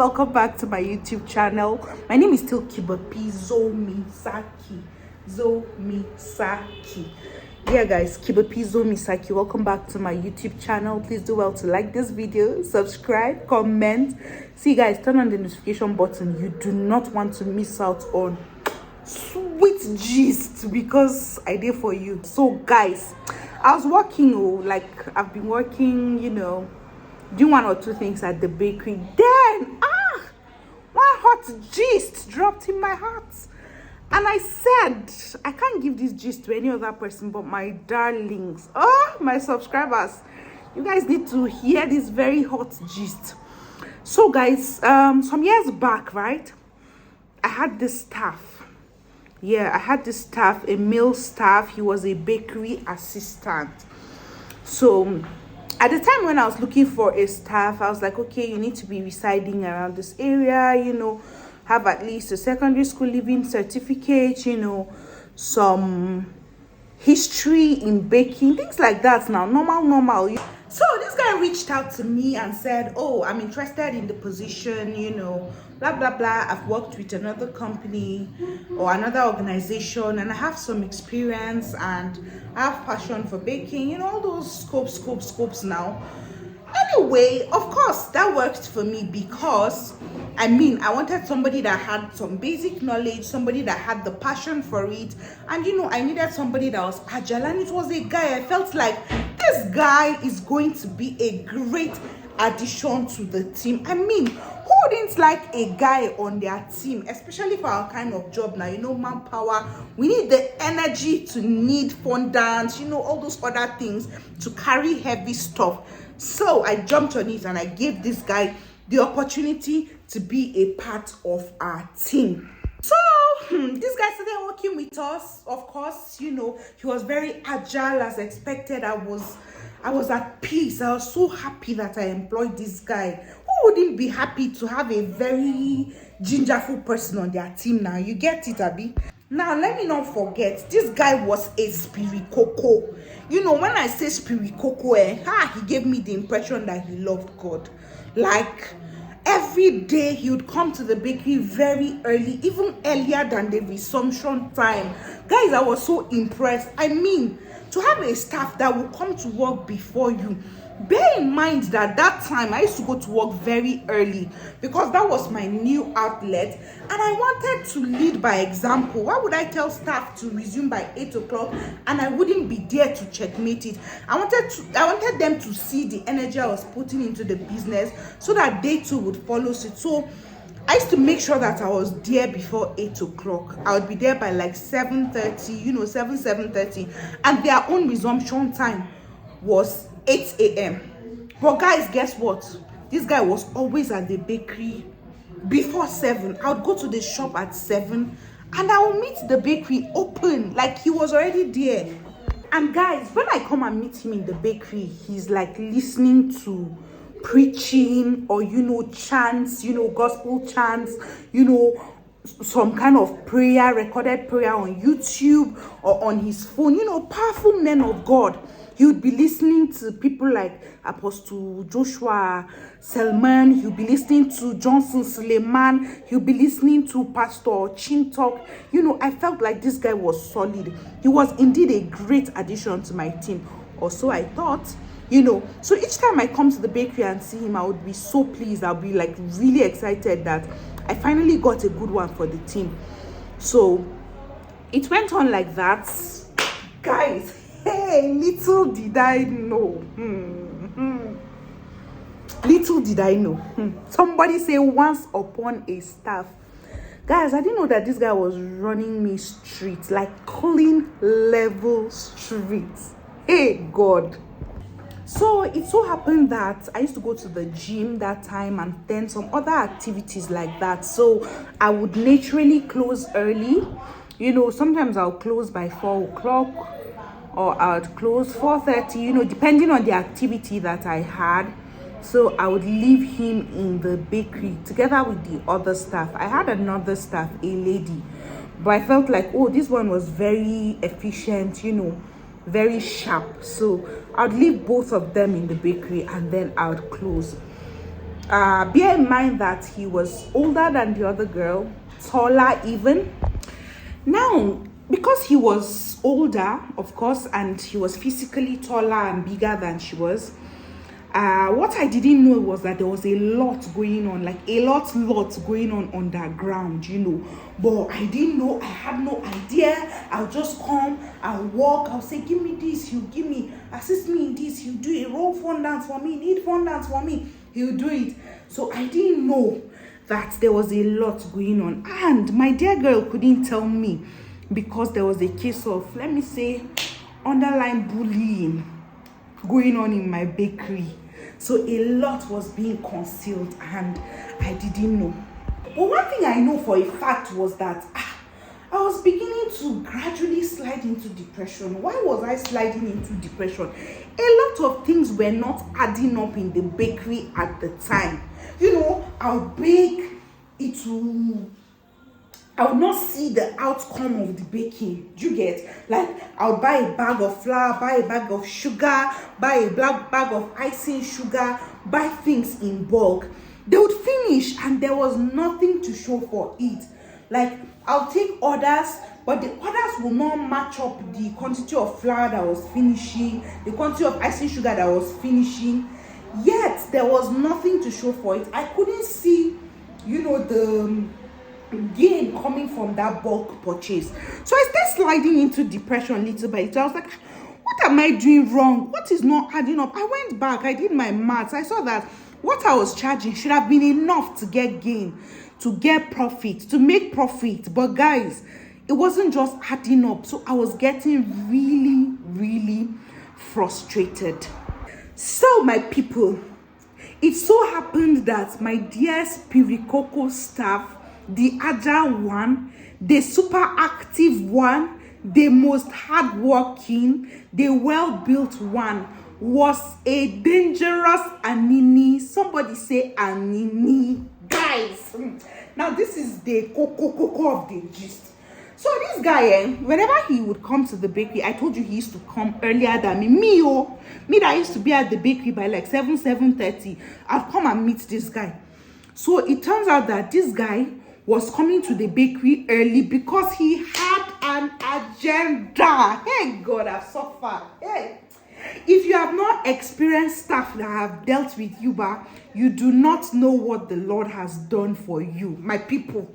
welcome back to my YouTube channel. My name is still Kibapi Zomisaki. Yeah guys, Kibapi Zomisaki. Welcome back to my YouTube channel. Please do well to like this video, subscribe, comment. See guys, turn on the notification button. You do not want to miss out on sweet gist because I did for you. So guys, I was working, like I've been working, doing one or two things at the bakery. Then one hot gist dropped in my heart, and I said I can't give this gist to any other person but my darlings, my subscribers. You guys need to hear this very hot gist. So guys, some years back, right, I had this staff. I had this staff, a male staff. He was a bakery assistant. So at the time when I was looking for a staff, I was like, okay, you need to be residing around this area, have at least a secondary school living certificate, some history in baking, things like that. Now normal. So this guy reached out to me and said, oh, I'm interested in the position, blah blah blah. I've worked with another company or another organization, and I have some experience and I have passion for baking, all those scopes now. Anyway, of course that worked for me because I wanted somebody that had some basic knowledge, somebody that had the passion for it, and I needed somebody that was agile, and it was a guy. I felt like this guy is going to be a great addition to the team. Who wouldn't like a guy on their team, especially for our kind of job now? Manpower, we need the energy to need fondants, all those other things to carry heavy stuff. So I jumped on it and I gave this guy the opportunity to be a part of our team. So this guy started working with us. Of course, he was very agile as expected. I was at peace. I was so happy that I employed this guy. Who wouldn't be happy to have a very gingerful person on their team now? You get it, Abby? Now, let me not forget, this guy was a spirikoko. When I say spirikoko, he gave me the impression that he loved God. Like, every day he would come to the bakery very early, even earlier than the resumption time. Guys, I was so impressed. To have a staff that will come to work before you. Bear in mind that time I used to go to work very early because that was my new outlet, and I wanted to lead by example. Why would I tell staff to resume by 8 o'clock and I wouldn't be there to checkmate it? I wanted them to see the energy I was putting into the business so that they too would follow suit. So I used to make sure that I was there before 8 o'clock. I would be there by like 7:30, 7:30, and their own resumption time was 8 a.m. But guys, guess what? This guy was always at the bakery before 7. I would go to the shop at 7 and I will meet the bakery open, like he was already there. And guys, when I come and meet him in the bakery, he's like listening to preaching or chants, gospel chants, some kind of prayer, recorded prayer on YouTube or on his phone, powerful men of God. He would be listening to people like Apostle Joshua Selman. He would be listening to Johnson Suleiman. He would be listening to Pastor Chintok. I felt like this guy was solid. He was indeed a great addition to my team. Or so I thought. So each time I come to the bakery and see him, I would be so pleased. I'll be like really excited that I finally got a good one for the team. So it went on like that. Guys, hey, little did I know. Little did I know. Somebody say once upon a staff. Guys, I didn't know that this guy was running me streets, like clean level streets. Hey, God. So it so happened that I used to go to the gym that time and then some other activities like that. So I would naturally close early. Sometimes I'll close by 4 o'clock or I would close 4:30, depending on the activity that I had. So I would leave him in the bakery together with the other staff. I had another staff, a lady, but I felt like, this one was very efficient, very sharp. So I'd leave both of them in the bakery and then I would close. Bear in mind that he was older than the other girl, taller even. Now, because he was older, of course, and he was physically taller and bigger than she was, what I didn't know was that there was a lot going on, like a lot going on underground, you know. But I didn't know, I had no idea. I'll just come, I'll walk, I'll say, give me this, you give me, assist me in this, you do a roll phone dance for me, need phone dance for me, he'll do it. So I didn't know that there was a lot going on. And my dear girl couldn't tell me because there was a case of, let me say, underlying bullying going on in my bakery. So a lot was being concealed and I didn't know. But one thing I know for a fact was that I was beginning to gradually slide into depression. Why was I sliding into depression? A lot of things were not adding up in the bakery at the time. You know, I'll bake, I would not see the outcome of the baking. Do you get? Like, I'll buy a bag of flour, buy a bag of sugar, buy a black bag of icing sugar, buy things in bulk. They would finish and there was nothing to show for it. Like, I'll take orders, but the orders will not match up the quantity of flour that was finishing, the quantity of icing sugar that was finishing. Yet, there was nothing to show for it. I couldn't see, you know, the gain coming from that bulk purchase. So I started sliding into depression little by little. I was like, what am I doing wrong? What is not adding up? I went back, I did my maths. I saw that what I was charging should have been enough to get gain, to get profit, to make profit. But guys, it wasn't just adding up. So I was getting really frustrated. So my people, it so happened that my dear Spirikoko staff, the agile one, the super active one, the most hardworking, the well-built one, was a dangerous Anini. Somebody say Anini. Guys, now this is the coco of the gist. So this guy, whenever he would come to the bakery, I told you he used to come earlier than me. Me that used to be at the bakery by like 7:30. I've come and meet this guy. So it turns out that this guy was coming to the bakery early because he had an agenda. Hey God, I've suffered. Hey, if you have not experienced staff that have dealt with you, you do not know what the Lord has done for you, my people.